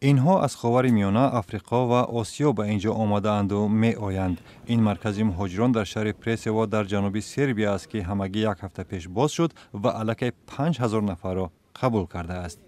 اینها از خاور میانه، آفریقا و آسیا به اینجا آمده‌اند و می‌آیند. این مرکز مهاجران در شهر پرسوا در جنوب سربیا است که همگی یک هفته پیش باز شد و علاقه 5000 نفر را قبول کرده است.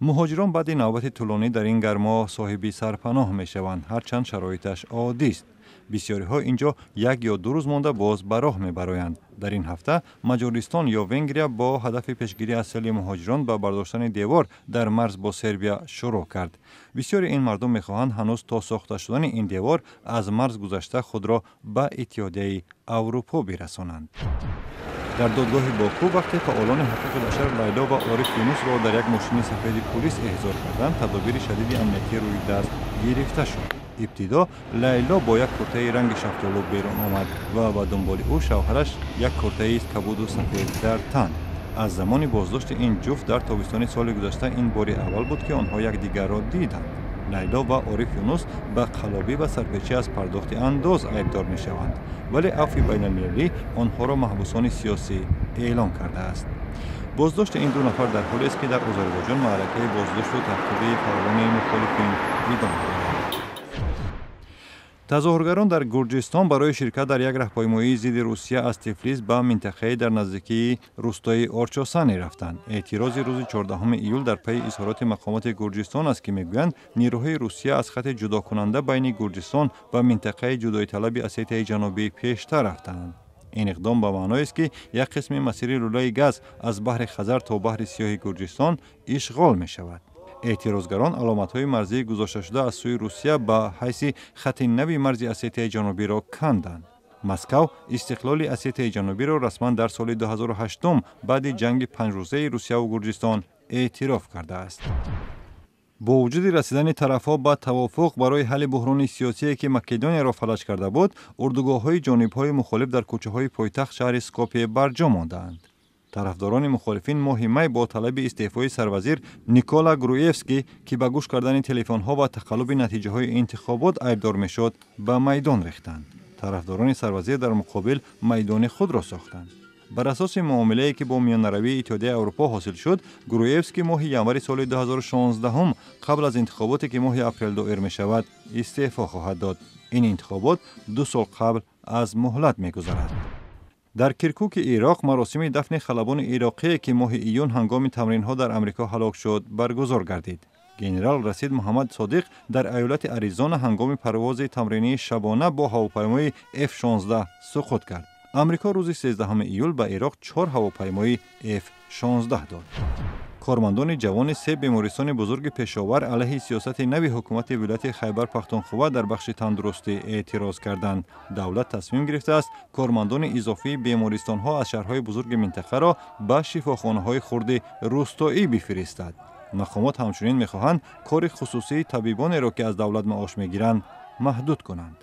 مهاجران بعد نوبت طولانی در این گرما صاحب سرپناه می‌شوند، هرچند شرایطش عادی است. بسیاری ها اینجا یک یا دو روز مانده باز به راه می‌برآیند. در این هفته مجارستان یا ونگریا با هدف پیشگیری از سیل مهاجران به برداشتن دیوار در مرز با سربیا شروع کرد. بسیاری این مردم می‌خواهند هنوز تا ساخته شدن این دیوار از مرز گذشته خود را به اتحادیه اروپا برسانند. در دادگاه باکو وقتی فعالان حقوق بشر لیلا و عارف یونس را در یک ماشین سفید پلیس احضار کردند، تدابیر شدید امنیتی روی دست گرفته شد. ابتدا لیلا با یک کرته رنگ شفتالو بیرون آمد و به دنبال او شوهرش یک کرته کبود و سفید در تن. از زمان بازداشت این جفت در تابستان سال گذشته این بار اول بود که آنها یکدیگر را دیدند. لیلا و عارف یونس به قلابی و سرپیچی از پرداخت انداز ایبدار می شوند، ولی عفو بین المللی آنها را محبوسان سیاسی اعلام کرده است. بازداشت این دو نفر در حالی است که در آذربایجان معرکه بازداشت و تعقیب فعالان مخالفین ادامه دارد. تظاهرگران در گرجستان برای شرکت در یک راهپیمایی ضد روسیه از تفلیس به منطقه در نزدیکی روستای آرچاسانی رفتند. اعتراض روز 14 ایول در پی اظهارات مقامات گرجستان است که میگویند نیروهای روسیه از خط جدا کننده بین گرجستان و منطقه جدایی طلب اسیای جنوبی پیشتر رفتند. این اقدام به معنای است که یک قسم مسیر لوله گاز از بحر خزر تا بحر سیاه گرجستان اشغال می شود. اعتراضگران علامت‌های مرزی گذاشته شده از سوی روسیه به حیث خط نوی مرز اسیای جنوبی را کندند. مسکو استقلال اسیای جنوبی را رسما در سال 2008 بعد جنگ 5 روزه روسیه و گرجستان اعتراف کرده است. با وجود رسیدن طرف‌ها به توافق برای حل بحران سیاسی که مقدونیه را فلج کرده بود، اردوگاه‌های جانب‌های مخالف در کوچه‌های پایتخت شهر اسکوپیه برجا ماندند. طرفداران مخالفین ماه می با طلب استعفای سروزیر نیکولا گرویفسکی که به گوش کردن تلفن‌ها و تقلب نتیجه‌های انتخابات ایبدار می‌شد به میدان ریختند. طرفداران سروزیر در مقابل میدان خود را ساختند. بر اساس معامله‌ای که با میان‌روی اتحادیه اروپا حاصل شد، گرویفسکی ماه ینوار سال 2016 قبل از انتخاباتی که ماه اپریل دایر می‌شود استعفا خواهد داد. این انتخابات 2 سال قبل از مهلت می‌گذرد. در کرکوک عراق مراسم دفن خلبان عراقی که ماه ایون هنگام تمرین‌ها در آمریکا هلاک شد برگزار گردید. ژنرال رشید محمد صادق در ایالت آریزونا هنگام پرواز تمرینی شبانه با هواپیمای F-16 سقوط کرد. آمریکا روز 13 ایول به عراق 4 هواپیمای F-16 داد. کارمندان جوان 3 بیمارستان بزرگ پشاور علیه سیاست نوی حکومت ولایت خیبر پختونخوا در بخش تندرستی اعتراض کردند. دولت تصمیم گرفته است کارمندان اضافی بیمارستان‌ها از شهرهای بزرگ منطقه را به شفاخانه‌های خرد روستایی بفرستد. مقامات همچنین می‌خواهند کار خصوصی طبیبان را که از دولت معاش می‌گیرند محدود کنند.